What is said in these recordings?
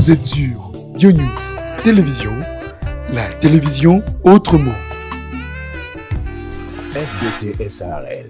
Vous êtes sur YoNews Télévision, la télévision autrement. FBT SARL,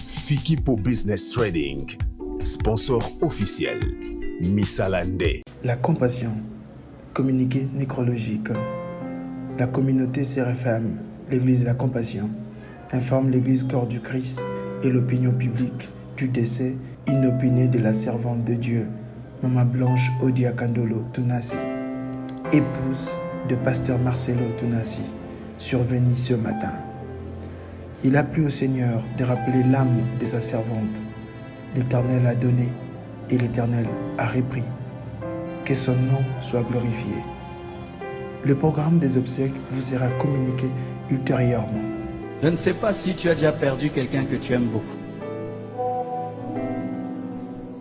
Fikipo Business Trading, sponsor officiel, Missalande. La compassion, communiqué nécrologique. La communauté CRFM, l'Église de la Compassion, informe l'Église Corps du Christ et l'opinion publique du décès inopiné de la servante de Dieu, Maman Blanche Odia Kandolo Tunasi, épouse de pasteur Marcelo Tunasi, survenue ce matin. Il a plu au Seigneur de rappeler l'âme de sa servante. L'Éternel a donné et l'Éternel a repris. Que son nom soit glorifié. Le programme des obsèques vous sera communiqué ultérieurement. Je ne sais pas si tu as déjà perdu quelqu'un que tu aimes beaucoup.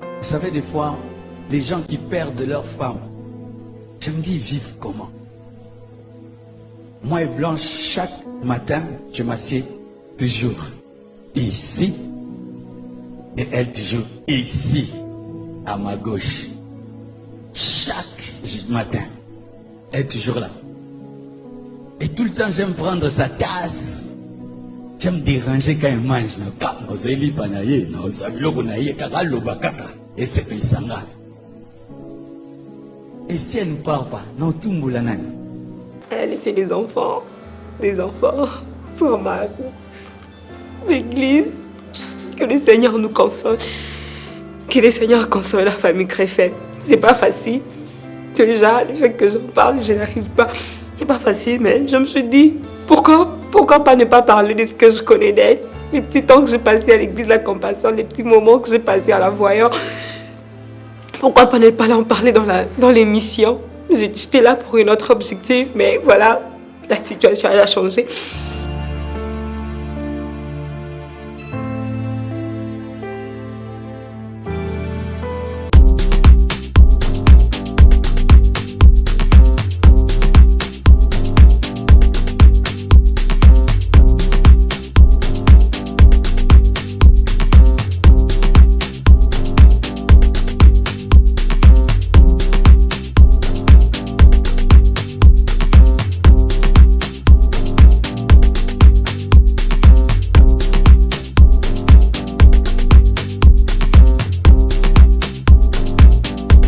Vous savez, des fois, les gens qui perdent leur femme, je me dis, ils vivent comment? Moi et Blanche, chaque matin, je m'assieds toujours ici, et elle toujours ici, à ma gauche. Chaque matin, elle est toujours là. Et tout le temps, j'aime prendre sa tasse. J'aime déranger quand elle mange. Et c'est Paysanga. Et si elle ne parle pas, non, tout moulanane. Elle a laissé des enfants sans mari. L'église, que le Seigneur nous console. Que le Seigneur console la famille Créfet. C'est pas facile. Déjà, le fait que j'en parle, je n'arrive pas. C'est pas facile, mais je me suis dit, pourquoi pas ne pas parler de ce que je connais d'elle? Les petits temps que j'ai passés à l'église de la Compassion, les petits moments que j'ai passés en la voyant. Pourquoi pas ne pas en parler dans l'émission? J'étais là pour un autre objectif, mais voilà, la situation elle a changé.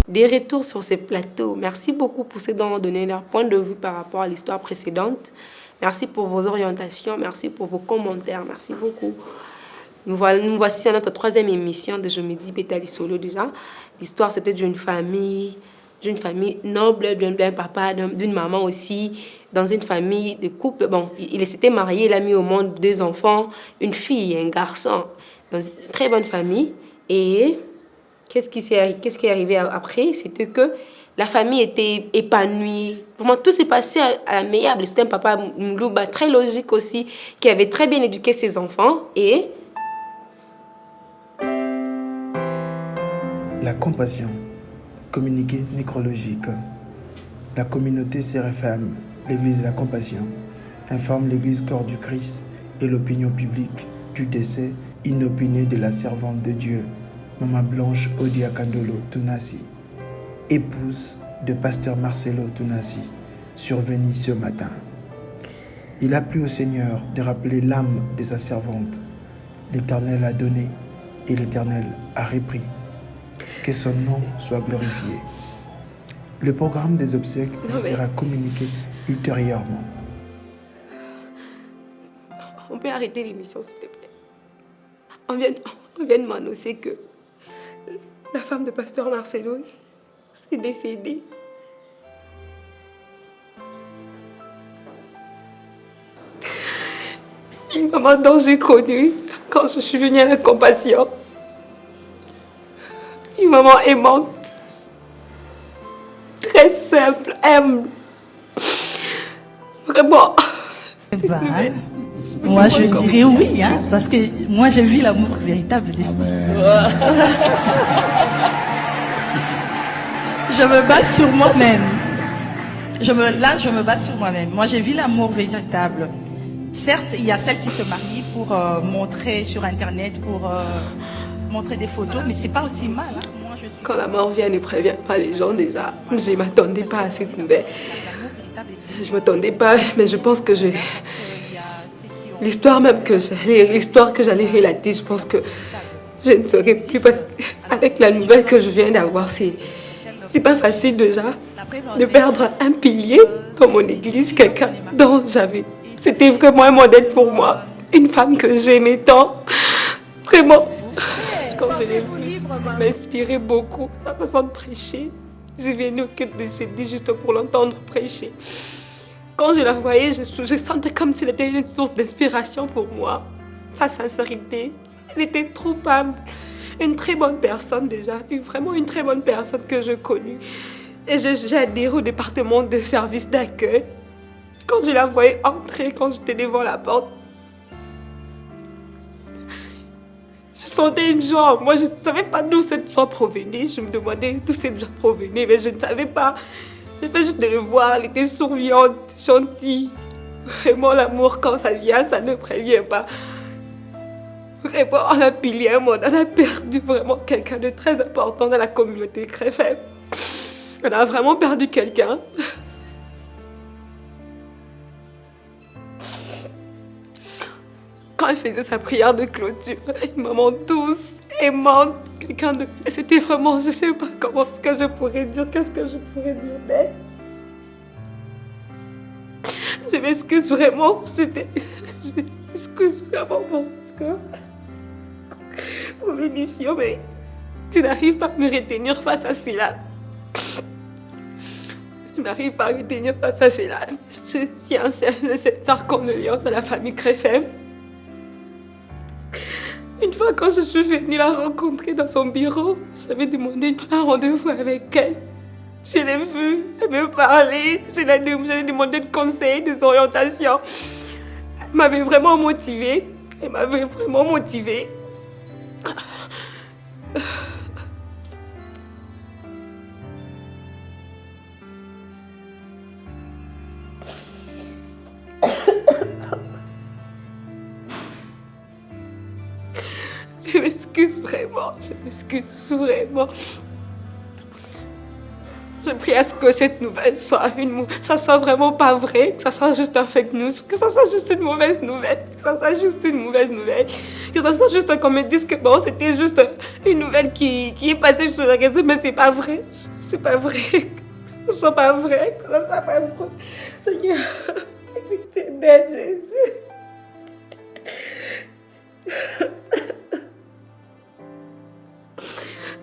Des retours sur ces plateaux. Merci beaucoup pour ceux dont donné leur point de vue par rapport à l'histoire précédente. Merci pour vos orientations, merci pour vos commentaires, merci beaucoup. Nous voici à notre troisième émission de Je me dis Bétali Solo déjà. L'histoire c'était d'une famille noble, d'un papa, d'une maman aussi, dans une famille de couple. Bon, il s'était marié, il a mis au monde 2 enfants, une fille et un garçon, dans une très bonne famille. Et qu'est-ce qui est arrivé après? C'était que la famille était épanouie. Vraiment, tout s'est passé à l'amiable. C'était un papa Mlouba, très logique aussi, qui avait très bien éduqué ses enfants. Et La compassion, communiqué nécrologique. La communauté CRFM, l'Église de la Compassion, informe l'Église Corps du Christ et l'opinion publique du décès inopiné de la servante de Dieu, Maman Blanche Odia Kandolo Tunasi, épouse de pasteur Marcelo Tunasi, survenue ce matin. Il a plu au Seigneur de rappeler l'âme de sa servante. L'Éternel a donné et l'Éternel a repris. Que son nom soit glorifié. Le programme des obsèques vous sera communiqué ultérieurement. on peut arrêter l'émission s'il te plaît. On vient de m'annoncer que la femme de pasteur Marcelo est décédée. Une maman dont j'ai connu quand je suis venue à la Compassion. Une maman aimante, très simple, humble. Vraiment. Bah, moi je dirais oui, hein, parce que moi j'ai vu l'amour véritable d'esprit. Je me base sur moi-même. Je me base sur moi-même. Moi j'ai vu l'amour véritable. Certes, il y a celles qui se marient pour montrer sur Internet, pour montrer des photos, mais c'est pas aussi mal. Hein. Moi, je suis Quand la mort vient, ne prévient pas les gens déjà. Je ne m'attendais pas à cette nouvelle. Je ne m'attendais pas, mais je pense que l'histoire que j'allais relater, je pense que je ne saurais plus parce qu'avec la nouvelle que je viens d'avoir, c'est pas facile déjà de perdre un pilier dans mon église, quelqu'un dont c'était vraiment un modèle pour moi, une femme que j'aimais tant, vraiment. Quand je l'ai vue, m'inspirait beaucoup, sa façon de prêcher. J'ai venu au quai de Jésus juste pour l'entendre prêcher. Quand je la voyais, je sentais comme si elle était une source d'inspiration pour moi. Sa sincérité, elle était trop humble. Une très bonne personne déjà, vraiment une très bonne personne que je connus. Et j'ai adhéré au département de service d'accueil. Quand je la voyais entrer, quand j'étais devant la porte, je sentais une joie. Moi, je ne savais pas d'où cette joie provenait. Je me demandais d'où cette joie provenait, mais je ne savais pas. Le fait juste de le voir, elle était souriante, gentille. Vraiment, l'amour, quand ça vient, ça ne prévient pas. Vraiment, on a pillé un monde. On a perdu vraiment quelqu'un de très important dans la communauté Créfem. On a vraiment perdu quelqu'un. Quand elle faisait sa prière de clôture, une maman douce, aimante, c'était vraiment, je ne sais pas comment ce que je pourrais dire, qu'est-ce que je pourrais dire d'elle. Je m'excuse vraiment, je m'excuse vraiment pour l'émission, mais je n'arrive pas à me retenir face à cela. Je n'arrive pas à me retenir face à cela. Je tiens à cette condoléances à la famille Créfem. Une fois, quand je suis venue la rencontrer dans son bureau, j'avais demandé un rendez-vous avec elle. Je l'ai vue, elle me parlait, je lui ai demandé de conseils, des orientations. Elle m'avait vraiment motivée. Je m'excuse vraiment. Je prie à ce que cette nouvelle soit ça soit vraiment pas vrai, que ça soit juste un fake news, que ça soit juste une mauvaise nouvelle, que ça soit juste qu'on me dise que bon, c'était juste une nouvelle qui est passée sur le réseau, mais c'est pas vrai. C'est pas vrai. Que ce soit pas vrai, Seigneur, évitez d'être Jésus.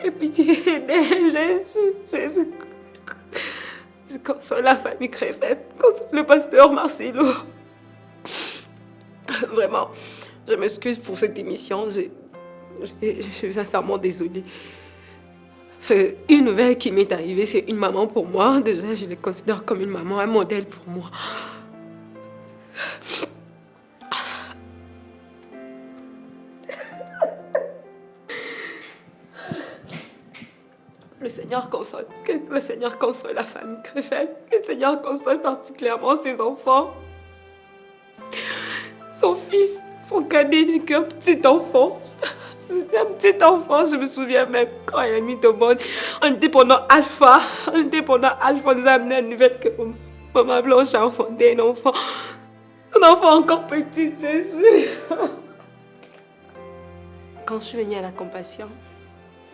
Et pitié d'elle, Jésus. Console la famille Créfem, console le pasteur Marcelo. Vraiment, je m'excuse pour cette émission. Je suis sincèrement désolée. C'est une nouvelle qui m'est arrivée, c'est une maman pour moi. Déjà, je la considère comme une maman, un modèle pour moi. Le Seigneur console. Que le Seigneur console la famille Créfem. Que le Seigneur console particulièrement ses enfants. Son fils, son cadet n'est qu'un petit enfant. C'était un petit enfant, je me souviens même quand il a mis au monde. On était pendant Alpha. On nous a amené une nouvelle que Maman Blanche a enfanté un enfant. Un enfant encore petit, Jésus. Quand je suis venue à la Compassion,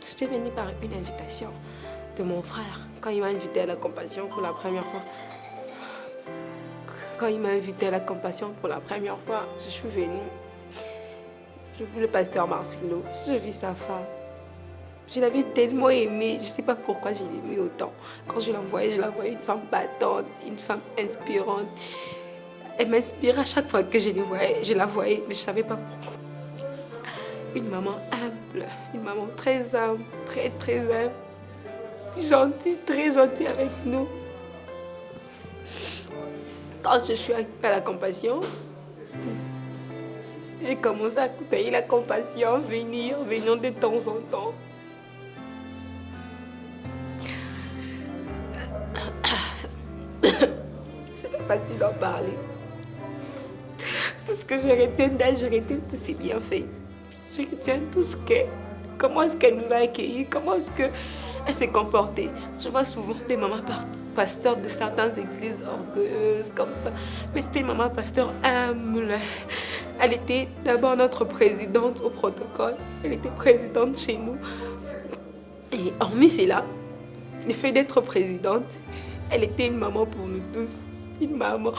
j'étais venue par une invitation de mon frère. Quand il m'a invitée à la Compassion pour la première fois. Je suis venue. Je vis le pasteur Marcelo. Je vis sa femme. Je l'avais tellement aimée. Je ne sais pas pourquoi je l'aimais autant. Quand je la voyais une femme battante, une femme inspirante. Elle m'inspirait à chaque fois que je la voyais, mais je ne savais pas pourquoi. Une maman humble, une maman très humble, très très humble, gentille, très gentille avec nous. Quand je suis arrivée à la Compassion, j'ai commencé à côtoyer la Compassion, venir de temps en temps. C'est pas facile d'en parler. Tout ce que je retiens d'elle, je retiens tous ses bienfaits. Je retiens tout ce qu'elle... Comment est-ce qu'elle nous a accueillis, comment est-ce qu'elle Elle s'est comportée. Je vois souvent des mamans pasteurs de certaines églises orgueilleuses comme ça. Mais c'était une maman pasteur humble. Elle était d'abord notre présidente au protocole. Elle était présidente chez nous. Et hormis cela, le fait d'être présidente, elle était une maman pour nous tous. Une maman.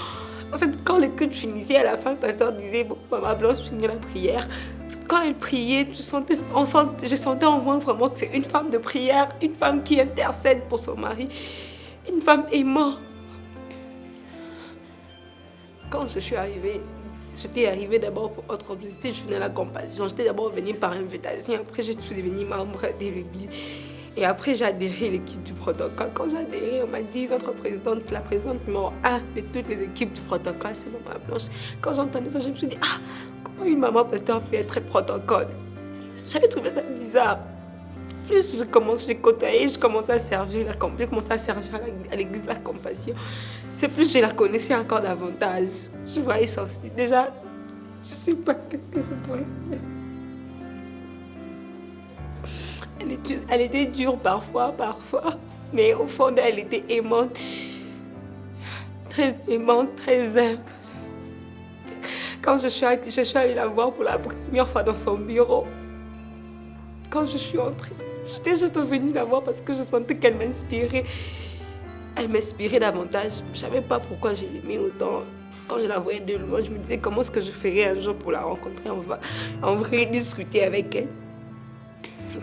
En fait, quand le culte finissait, à la fin, le pasteur disait, bon, Maman Blanche finit la prière. Quand elle priait, je sentais en moi vraiment que c'est une femme de prière, une femme qui intercède pour son mari, une femme aimante. Quand je suis arrivée, j'étais arrivée d'abord pour autre objectif, je venais à la compassion. J'étais d'abord venue par invitation, après je suis devenue membre de l'église. Et après, j'ai adhéré à l'équipe du protocole. Quand j'ai adhéré, on m'a dit, notre présidente, la présidente numéro 1 de toutes les équipes du protocole, c'est Maman Blanche. Quand j'entendais ça, je me suis dit, comment une maman pasteur peut être protocole? J'avais trouvé ça bizarre. Plus j'ai côtoyé, je commençais à servir à l'église de la compassion. C'est plus je la connaissais encore davantage. Je voyais ça aussi. Déjà, je ne sais pas ce que je pourrais faire. Elle était dure parfois, mais au fond d'elle, elle était aimante, très humble. Quand je suis allée la voir pour la première fois dans son bureau, quand je suis entrée, j'étais juste venue la voir parce que je sentais qu'elle m'inspirait. Elle m'inspirait davantage. Je ne savais pas pourquoi j'ai aimé autant. Quand je la voyais de loin, je me disais comment est-ce que je ferais un jour pour la rencontrer. On va discuter avec elle.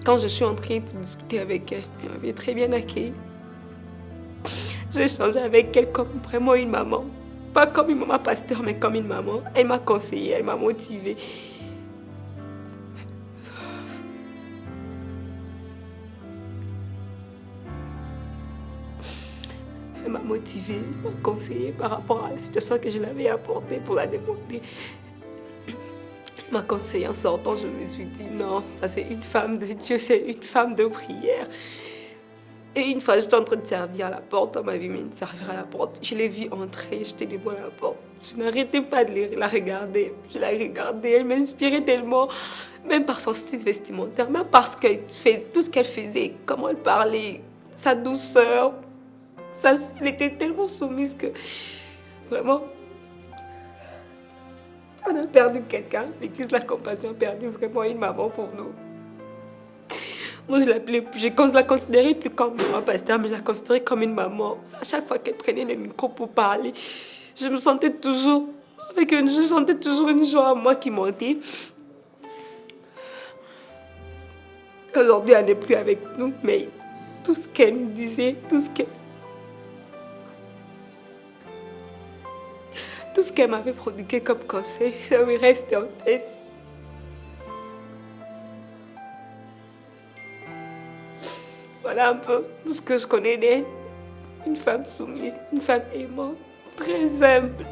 Quand je suis entrée pour discuter avec elle, elle m'avait très bien accueillie. J'ai échangé avec elle comme vraiment une maman. Pas comme une maman pasteur, mais comme une maman. Elle m'a conseillée, elle m'a motivée. Elle m'a motivée, elle m'a conseillée par rapport à la situation que je l'avais apportée pour la demander. Ma conseillère en sortant, je me suis dit non, ça c'est une femme de Dieu, c'est une femme de prière. Et une fois, j'étais en train de servir à la porte, on m'avait mis une servir à la porte. Je l'ai vue entrer, j'étais debout à la porte. Je n'arrêtais pas de la regarder. Je la regardais, elle m'inspirait tellement, même par son style vestimentaire, même parce que tout ce qu'elle faisait, comment elle parlait, sa douceur. Elle était tellement soumise que vraiment... On a perdu quelqu'un. L'église de la compassion a perdu vraiment une maman pour nous. Moi, je la considérais plus comme maman pasteur, mais je la considérais comme une maman. À chaque fois qu'elle prenait le micro pour parler, je sentais toujours une joie en moi qui montait. Aujourd'hui, elle n'est plus avec nous, mais tout ce qu'elle nous disait, tout ce qu'elle m'avait prodigué comme conseil, ça me restait en tête. Voilà un peu tout ce que je connais d'elle. Une femme soumise, une femme aimante, très humble.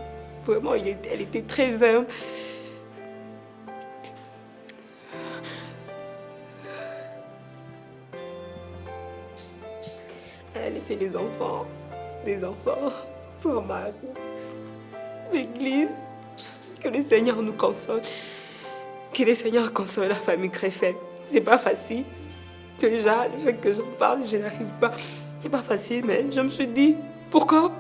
Vraiment, elle était très humble. Elle a laissé des enfants sans mari. L'église, que le Seigneur nous console, que le Seigneur console la famille Crefel. C'est pas facile. Déjà, le fait que j'en parle, je n'arrive pas. C'est pas facile, mais je me suis dit, pourquoi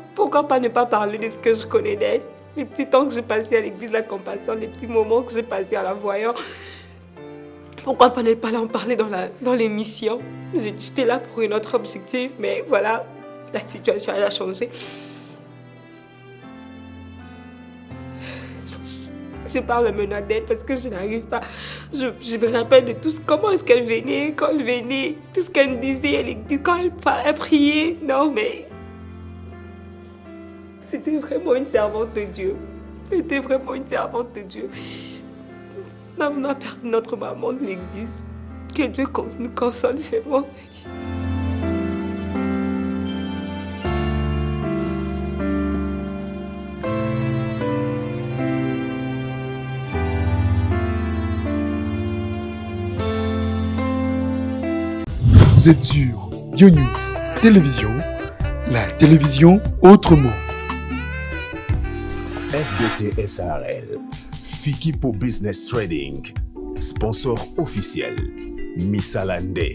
pas ne pas parler de ce que je connais d'elle? Les petits temps que j'ai passés à l'église de la compassion, les petits moments que j'ai passés en la voyant. Pourquoi pas ne pas en parler dans l'émission? J'étais là pour un autre objectif, mais voilà, la situation elle a changé. Je parle maintenant d'elle parce que je n'arrive pas. Je me rappelle de tout comment est-ce qu'elle venait, quand elle venait, tout ce qu'elle me disait, quand elle priait. Non, mais c'était vraiment une servante de Dieu. C'était vraiment une servante de Dieu. On a perdu notre maman de l'église. Que Dieu nous console, c'est bon. Vous êtes sur BioNews Télévision, la télévision autrement. FBT SARL, Fiki pour Business Trading, sponsor officiel, Missalande.